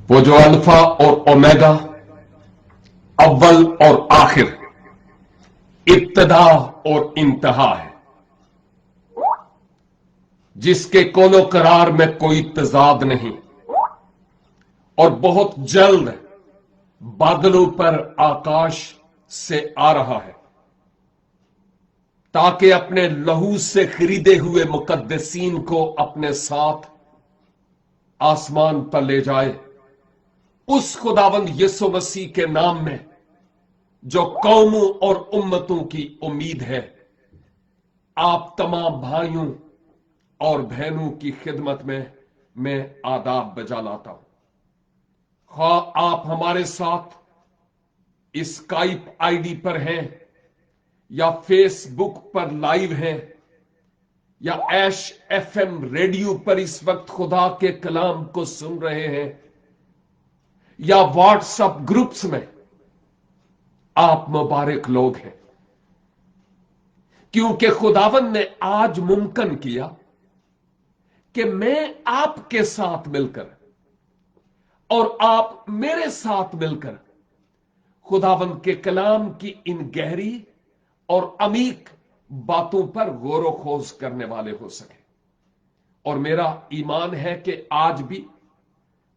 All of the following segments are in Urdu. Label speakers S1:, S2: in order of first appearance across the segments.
S1: وہ جو الفا اور اومیگا، اول اور آخر، ابتدا اور انتہا ہے، جس کے کون و قرار میں کوئی تضاد نہیں، اور بہت جلد بادلوں پر آکاش سے آ رہا ہے، تاکہ اپنے لہو سے خریدے ہوئے مقدسین کو اپنے ساتھ آسمان پر لے جائے، اس خداوند یسوع مسیح کے نام میں جو قوموں اور امتوں کی امید ہے۔ آپ تمام بھائیوں اور بہنوں کی خدمت میں آداب بجا لاتا ہوں۔ خواہ آپ ہمارے ساتھ اسکائپ آئی ڈی پر ہیں یا فیس بک پر لائیو ہیں یا ایش ایف ایم ریڈیو پر اس وقت خدا کے کلام کو سن رہے ہیں یا واٹس ایپ گروپس میں، آپ مبارک لوگ ہیں، کیونکہ خداوند نے آج ممکن کیا کہ میں آپ کے ساتھ مل کر اور آپ میرے ساتھ مل کر خداوند کے کلام کی ان گہری اور عمیق باتوں پر غور و خوض کرنے والے ہو سکے۔ اور میرا ایمان ہے کہ آج بھی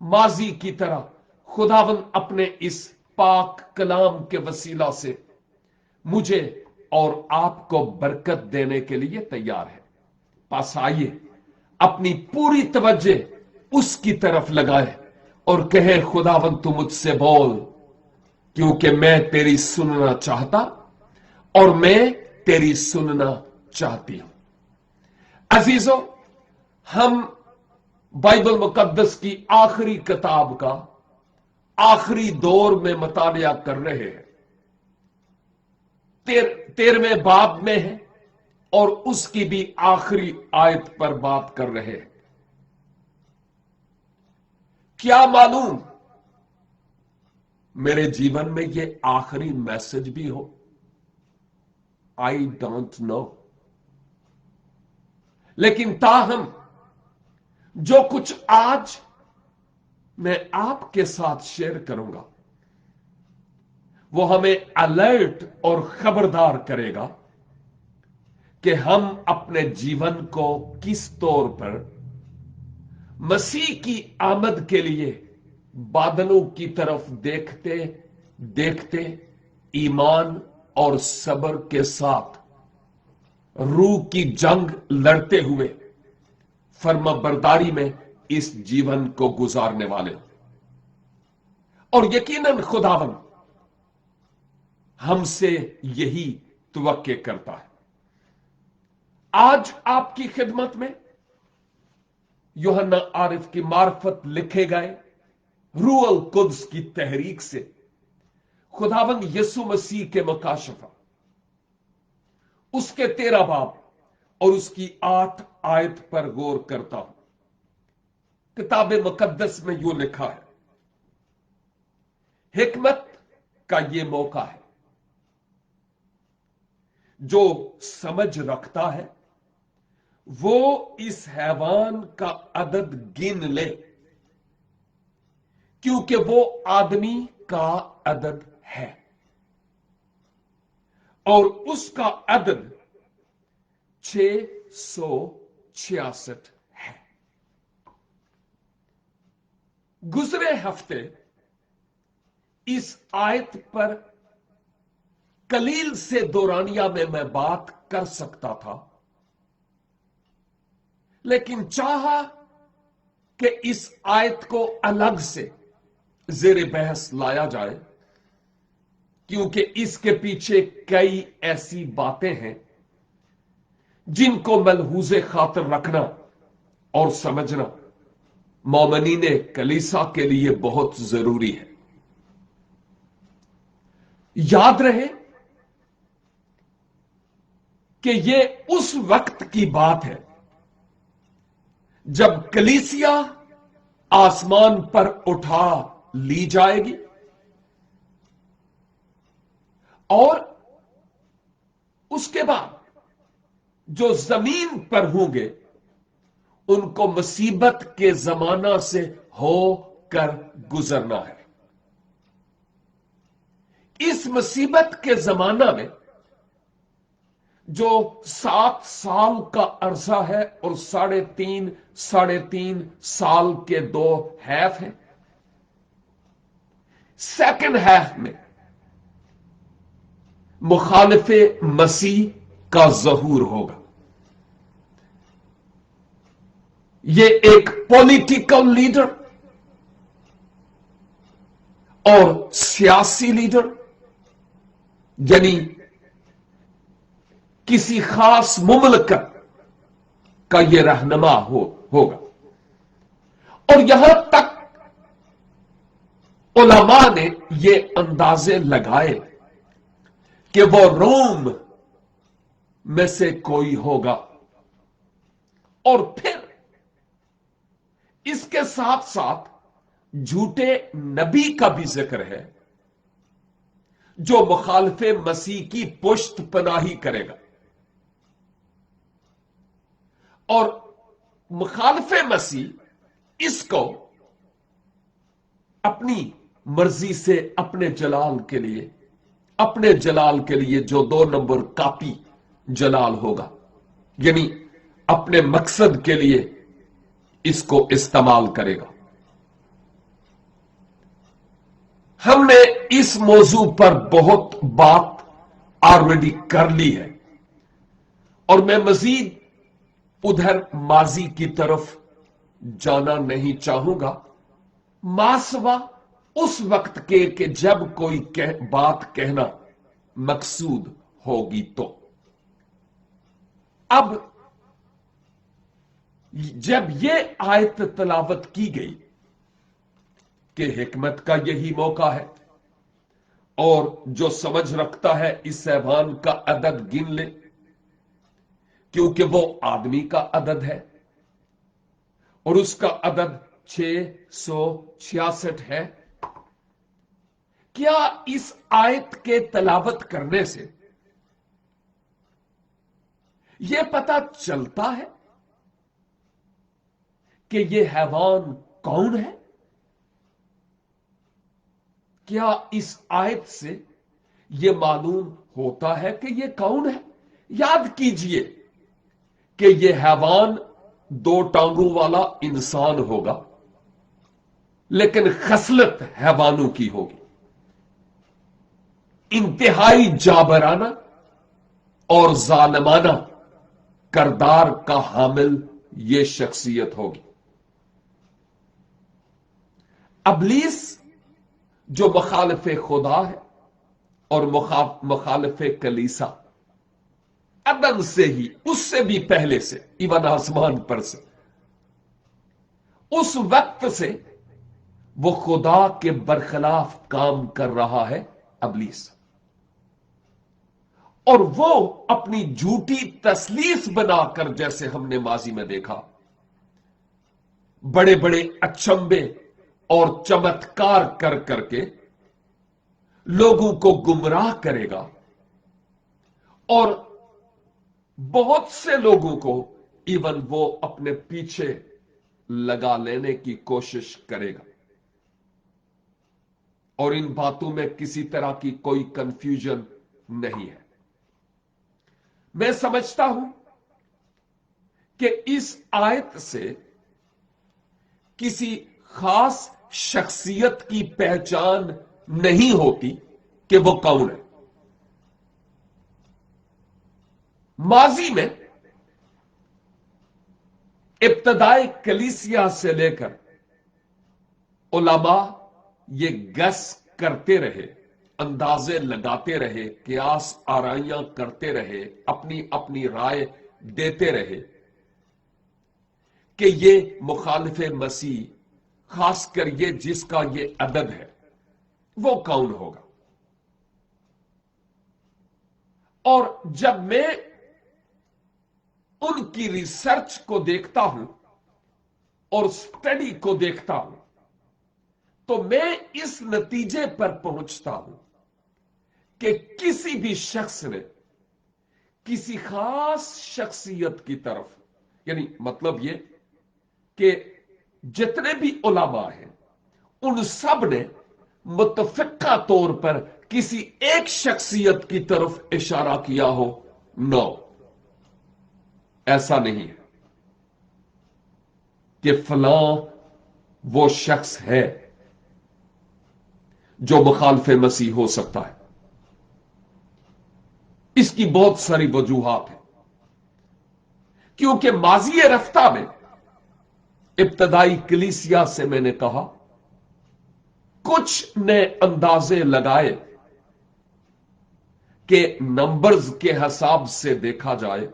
S1: ماضی کی طرح خداوند اپنے اس پاک کلام کے وسیلہ سے مجھے اور آپ کو برکت دینے کے لیے تیار ہے۔ پس آئیے اپنی پوری توجہ اس کی طرف لگائے اور کہے، خداوند تو مجھ سے بول، کیونکہ میں تیری سننا چاہتا اور میں تیری سننا چاہتی ہوں۔ عزیزو، ہم بائبل مقدس کی آخری کتاب کا آخری دور میں مطالعہ کر رہے ہیں، 13ویں باب میں ہے اور اس کی بھی آخری آیت پر بات کر رہے ہیں۔ کیا معلوم میرے جیون میں یہ آخری میسج بھی ہو؟ آئی ڈونٹ نو، لیکن تاہم جو کچھ آج میں آپ کے ساتھ شیئر کروں گا وہ ہمیں الرٹ اور خبردار کرے گا کہ ہم اپنے جیون کو کس طور پر مسیح کی آمد کے لیے بادلوں کی طرف دیکھتے دیکھتے ایمان اور صبر کے ساتھ روح کی جنگ لڑتے ہوئے فرما برداری میں اس جیون کو گزارنے والے ہوں۔ اور یقیناً خداوند ہم سے یہی توقع کرتا ہے۔ آج آپ کی خدمت میں یوحنا عارف کی معرفت لکھے گئے روح القدس کی تحریک سے خداوند یسوع مسیح کے مکاشفہ، اس کے 13 باب اور اس کی 8 آیت پر غور کرتا ہوں۔ کتاب مقدس میں یوں لکھا ہے، حکمت کا یہ موقع ہے، جو سمجھ رکھتا ہے وہ اس حیوان کا عدد گن لے، کیونکہ وہ آدمی کا عدد ہے اور اس کا عدد 666 ہے۔ گزرے ہفتے اس آیت پر قلیل سے دورانیہ میں بات کر سکتا تھا، لیکن چاہا کہ اس آیت کو الگ سے زیر بحث لایا جائے، کیونکہ اس کے پیچھے کئی ایسی باتیں ہیں جن کو ملحوظ خاطر رکھنا اور سمجھنا مومنین کلیسا کے لیے بہت ضروری ہے۔ یاد رہے کہ یہ اس وقت کی بات ہے جب کلیسیا آسمان پر اٹھا لی جائے گی اور اس کے بعد جو زمین پر ہوں گے ان کو مصیبت کے زمانہ سے ہو کر گزرنا ہے. اس مصیبت کے زمانہ میں جو 7 سال کا عرصہ ہے اور 3.5 سال کے 2 ہیف ہیں، سیکنڈ ہیف میں مخالف مسیح کا ظہور ہوگا. یہ ایک پولیٹیکل لیڈر اور سیاسی لیڈر، یعنی کسی خاص مملکت کا یہ رہنما ہوگا. اور یہاں تک علماء نے یہ اندازے لگائے کہ وہ روم میں سے کوئی ہوگا. اور پھر اس کے ساتھ ساتھ جھوٹے نبی کا بھی ذکر ہے جو مخالف مسیح کی پشت پناہی کرے گا. اور مخالف مسیح اس کو اپنی مرضی سے اپنے جلال کے لیے جو 2 نمبر کاپی جلال ہوگا، یعنی اپنے مقصد کے لیے اس کو استعمال کرے گا. ہم نے اس موضوع پر بہت بات آلریڈی کر لی ہے اور میں مزید ادھر ماضی کی طرف جانا نہیں چاہوں گا، ماسوا اس وقت کے کہ جب کوئی بات کہنا مقصود ہوگی. تو اب جب یہ آیت تلاوت کی گئی کہ حکمت کا یہی موقع ہے اور جو سمجھ رکھتا ہے اس حیوان کا عدد گن لے کیونکہ وہ آدمی کا عدد ہے اور اس کا عدد 666 ہے. کیا اس آیت کے تلاوت کرنے سے یہ پتا چلتا ہے کہ یہ حیوان کون ہے؟ کیا اس آیت سے یہ معلوم ہوتا ہے کہ یہ کون ہے؟ یاد کیجئے کہ یہ حیوان 2 ٹانگوں والا انسان ہوگا لیکن خصلت حیوانوں کی ہوگی. انتہائی جابرانہ اور ظالمانہ کردار کا حامل یہ شخصیت ہوگی. ابلیس جو مخالف خدا ہے اور مخالف کلیسا، عدم سے ہی، اس سے بھی پہلے سے، ایون آسمان پر سے، اس وقت سے وہ خدا کے برخلاف کام کر رہا ہے ابلیس. اور وہ اپنی جھوٹی تسلیس بنا کر، جیسے ہم نے ماضی میں دیکھا، بڑے بڑے اچنبے اور چمتکار کر کر کے لوگوں کو گمراہ کرے گا اور بہت سے لوگوں کو ایون وہ اپنے پیچھے لگا لینے کی کوشش کرے گا. اور ان باتوں میں کسی طرح کی کوئی کنفیوژن نہیں ہے. میں سمجھتا ہوں کہ اس آیت سے کسی خاص شخصیت کی پہچان نہیں ہوتی کہ وہ کون ہے. ماضی میں ابتدائی کلیسیا سے لے کر علماء یہ گس کرتے رہے، اندازے لگاتے رہے، قیاس آرائیاں کرتے رہے، اپنی اپنی رائے دیتے رہے کہ یہ مخالف مسیح، خاص کر یہ جس کا یہ عدد ہے، وہ کون ہوگا. اور جب میں ان کی ریسرچ کو دیکھتا ہوں اور سٹڈی کو دیکھتا ہوں تو میں اس نتیجے پر پہنچتا ہوں کہ کسی بھی شخص نے کسی خاص شخصیت کی طرف، یعنی مطلب یہ کہ جتنے بھی علماء ہیں ان سب نے متفقہ طور پر کسی ایک شخصیت کی طرف اشارہ کیا ہو؟ نو، ایسا نہیں ہے کہ فلاں وہ شخص ہے جو مخالف مسیح ہو سکتا ہے۔ اس کی بہت ساری وجوہات ہیں، کیونکہ ماضی رفتہ میں ابتدائی کلیسیا سے میں نے کہا کچھ نے اندازے لگائے کہ نمبرز کے حساب سے دیکھا جائے،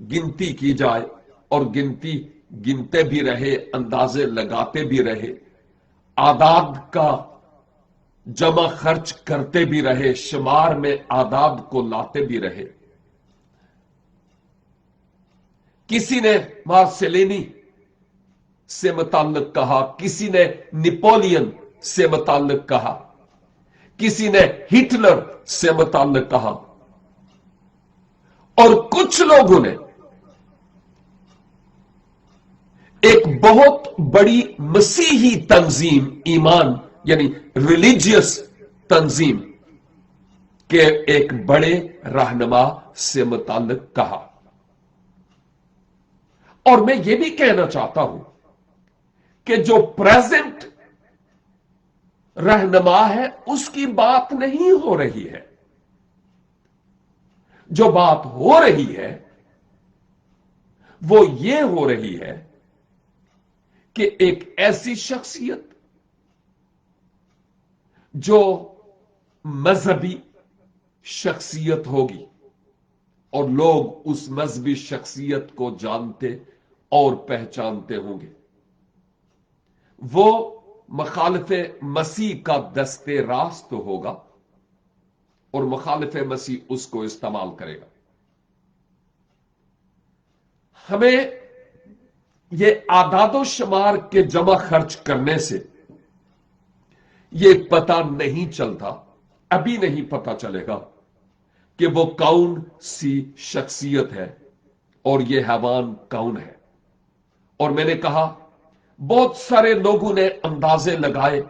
S1: گنتی کی جائے، اور گنتے بھی رہے، اندازے لگاتے بھی رہے، اعداد کا جمع خرچ کرتے بھی رہے، شمار میں اعداد کو لاتے بھی رہے۔ کسی نے مارسیلینی سے متعلق کہا، کسی نے نپولین سے متعلق کہا، کسی نے ہٹلر سے متعلق کہا، اور کچھ لوگوں نے ایک بہت بڑی مسیحی تنظیم، ایمان یعنی ریلیجیس تنظیم کے ایک بڑے رہنما سے متعلق کہا۔ اور میں یہ بھی کہنا چاہتا ہوں کہ جو پریزنٹ رہنما ہے اس کی بات نہیں ہو رہی ہے، جو بات ہو رہی ہے وہ یہ ہو رہی ہے کہ ایک ایسی شخصیت جو مذہبی شخصیت ہوگی اور لوگ اس مذہبی شخصیت کو جانتے اور پہچانتے ہوں گے، وہ مخالف مسیح کا دستے راست ہوگا اور مخالف مسیح اس کو استعمال کرے گا۔ ہمیں یہ اعداد و شمار کے جمع خرچ کرنے سے یہ پتہ نہیں چلتا، ابھی نہیں پتہ چلے گا کہ وہ کون سی شخصیت ہے اور یہ حیوان کون ہے۔ اور میں نے کہا بہت سارے لوگوں نے اندازے لگائے،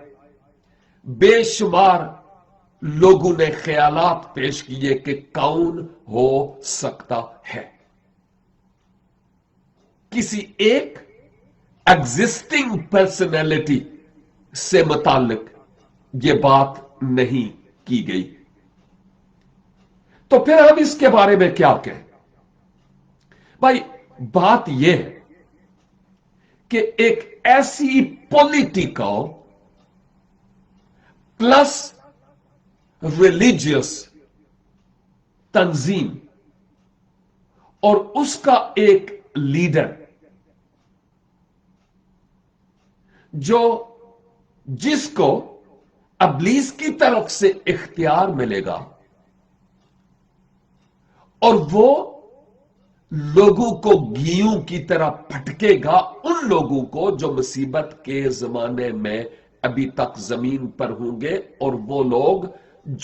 S1: بے شمار لوگوں نے خیالات پیش کیے کہ کون ہو سکتا ہے۔ کسی ایک ایگزسٹنگ پرسنالٹی سے متعلق یہ بات نہیں کی گئی، تو پھر ہم اس کے بارے میں کیا کہیں؟ بھائی بات یہ ہے کہ ایک ایسی پولیٹیکل پلس ریلیجیس تنظیم اور اس کا ایک لیڈر جس کو ابلیس کی طرف سے اختیار ملے گا اور وہ لوگوں کو گیوں کی طرح پھٹکے گا، ان لوگوں کو جو مصیبت کے زمانے میں ابھی تک زمین پر ہوں گے، اور وہ لوگ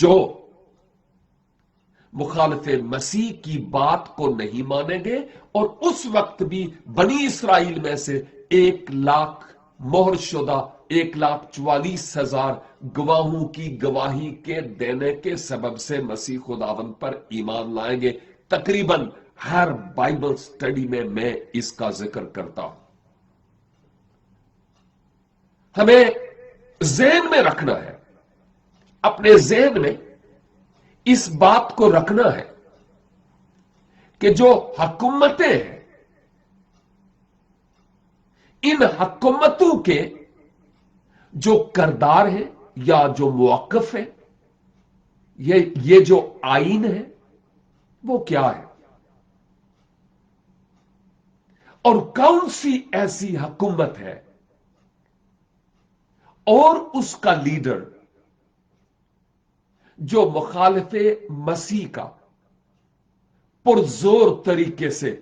S1: جو مخالف مسیح کی بات کو نہیں مانیں گے، اور اس وقت بھی بنی اسرائیل میں سے 1,00,000 مہر شدہ 1,44,000 گواہوں کی گواہی کے دینے کے سبب سے مسیح خداوند پر ایمان لائیں گے۔ تقریباً ہر بائبل سٹڈی میں اس کا ذکر کرتا ہوں۔ ہمیں ذہن میں رکھنا ہے، اپنے ذہن میں اس بات کو رکھنا ہے کہ جو حکومتیں ہیں، ان حکومتوں کے جو کردار ہیں یا جو موقف ہے، یہ جو آئین ہے وہ کیا ہے، اور کون سی ایسی حکومت ہے اور اس کا لیڈر جو مخالف مسیح کا پرزور طریقے سے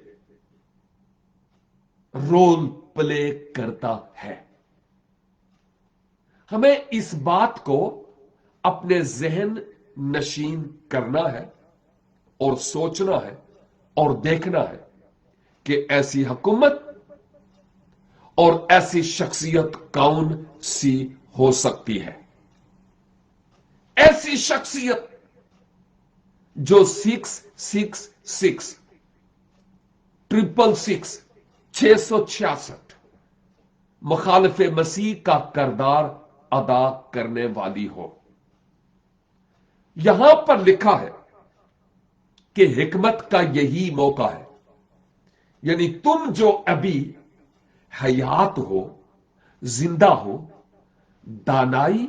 S1: رول پلے کرتا ہے۔ ہمیں اس بات کو اپنے ذہن نشین کرنا ہے اور سوچنا ہے اور دیکھنا ہے کہ ایسی حکومت اور ایسی شخصیت کون سی ہو سکتی ہے؟ ایسی شخصیت جو 666 666 666 مخالف مسیح کا کردار ادا کرنے والی ہو۔ یہاں پر لکھا ہے کہ حکمت کا یہی موقع ہے، یعنی تم جو ابھی حیات ہو، زندہ ہو، دانائی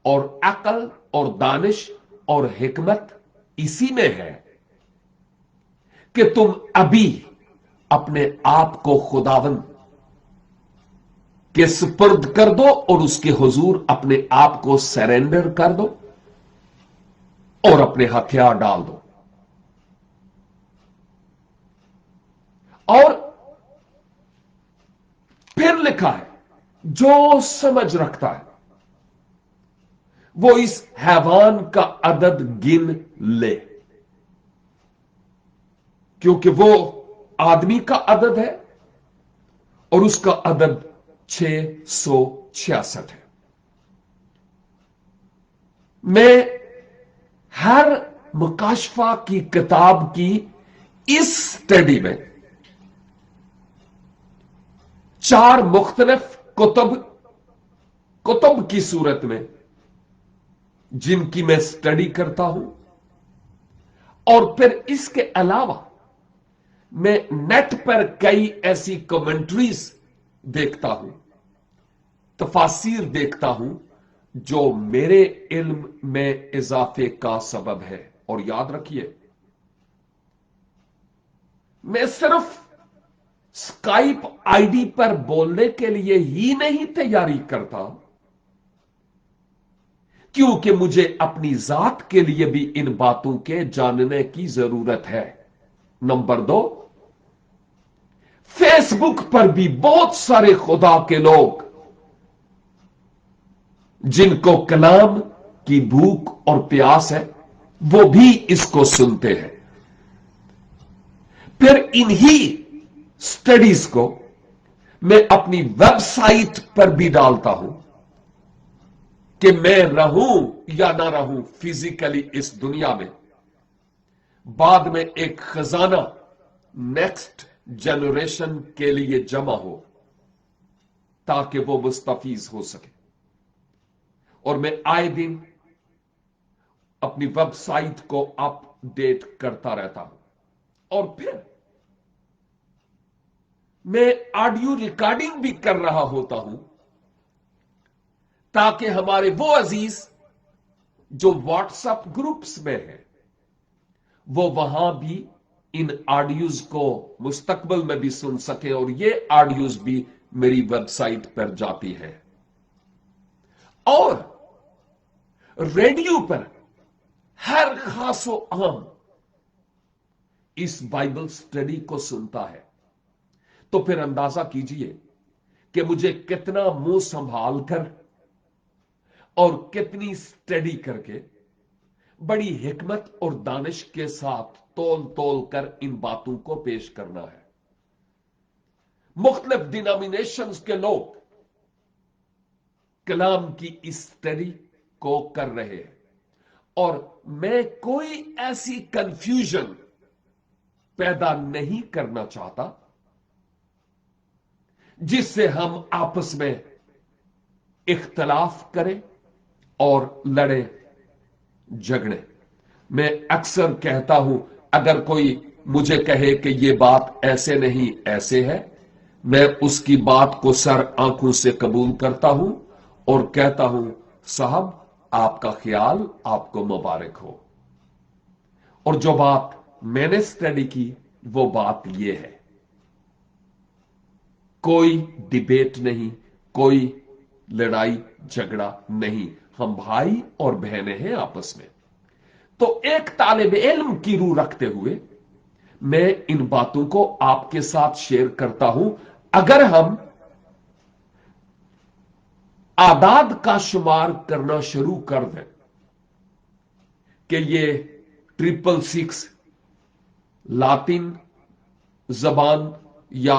S1: اور عقل اور دانش اور حکمت اسی میں ہے کہ تم ابھی اپنے آپ کو خداوند کے سپرد کر دو اور اس کے حضور اپنے آپ کو سرینڈر کر دو اور اپنے ہتھیار ڈال دو۔ اور پھر لکھا ہے جو سمجھ رکھتا ہے وہ اس حیوان کا عدد گن لے، کیونکہ وہ آدمی کا عدد ہے اور اس کا عدد 666 ہے۔ میں ہر مکاشفہ کی کتاب کی اس سٹڈی میں 4 مختلف کتب کی صورت میں جن کی میں سٹڈی کرتا ہوں، اور پھر اس کے علاوہ میں نیٹ پر کئی ایسی کمنٹریز دیکھتا ہوں، تفاسیر دیکھتا ہوں جو میرے علم میں اضافے کا سبب ہے۔ اور یاد رکھیے، میں صرف اسکائپ آئی ڈی پر بولنے کے لیے ہی نہیں تیاری کرتا، کیونکہ مجھے اپنی ذات کے لیے بھی ان باتوں کے جاننے کی ضرورت ہے۔ نمبر 2، فیس بک پر بھی بہت سارے خدا کے لوگ جن کو کلام کی بھوک اور پیاس ہے، وہ بھی اس کو سنتے ہیں۔ پھر انہی سٹڈیز کو میں اپنی ویب سائٹ پر بھی ڈالتا ہوں کہ میں رہوں یا نہ رہوں فزیکلی اس دنیا میں، بعد میں ایک خزانہ نیکسٹ جنریشن کے لیے جمع ہو تاکہ وہ مستفیض ہو سکے۔ اور میں آئے دن اپنی ویب سائٹ کو اپ ڈیٹ کرتا رہتا ہوں۔ اور پھر میں آڈیو ریکارڈنگ بھی کر رہا ہوتا ہوں تاکہ ہمارے وہ عزیز جو واٹس ایپ گروپس میں ہیں وہ وہاں بھی ان آڈیوز کو مستقبل میں بھی سن سکے، اور یہ آڈیوز بھی میری ویب سائٹ پر جاتی ہے۔ اور ریڈیو پر ہر خاص و عام اس بائبل سٹڈی کو سنتا ہے، تو پھر اندازہ کیجئے کہ مجھے کتنا منہ سنبھال کر اور کتنی سٹڈی کر کے بڑی حکمت اور دانش کے ساتھ تول کر ان باتوں کو پیش کرنا ہے۔ مختلف ڈینامینیشنز کے لوگ کلام کی اس سٹڈی کو کر رہے ہیں، اور میں کوئی ایسی کنفیوژن پیدا نہیں کرنا چاہتا جس سے ہم آپس میں اختلاف کریں اور لڑیں جھگڑیں۔ میں اکثر کہتا ہوں، اگر کوئی مجھے کہے کہ یہ بات ایسے نہیں ایسے ہے، میں اس کی بات کو سر آنکھوں سے قبول کرتا ہوں اور کہتا ہوں، صاحب آپ کا خیال، آپ کو مبارک ہو۔ اور جو بات میں نے سٹڈی کی وہ بات یہ ہے، کوئی ڈیبیٹ نہیں، کوئی لڑائی جھگڑا نہیں، ہم بھائی اور بہنیں ہیں آپس میں۔ تو ایک طالب علم کی روح رکھتے ہوئے میں ان باتوں کو آپ کے ساتھ شیئر کرتا ہوں۔ اگر ہم اعداد کا شمار کرنا شروع کر دیں کہ یہ 666 لاطن زبان یا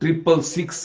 S1: 666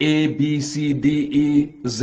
S1: ABCDE Z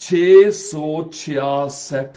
S1: 666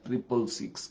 S1: 666।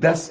S1: 10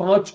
S1: 5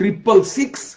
S1: 666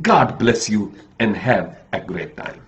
S1: God bless you and have a great time.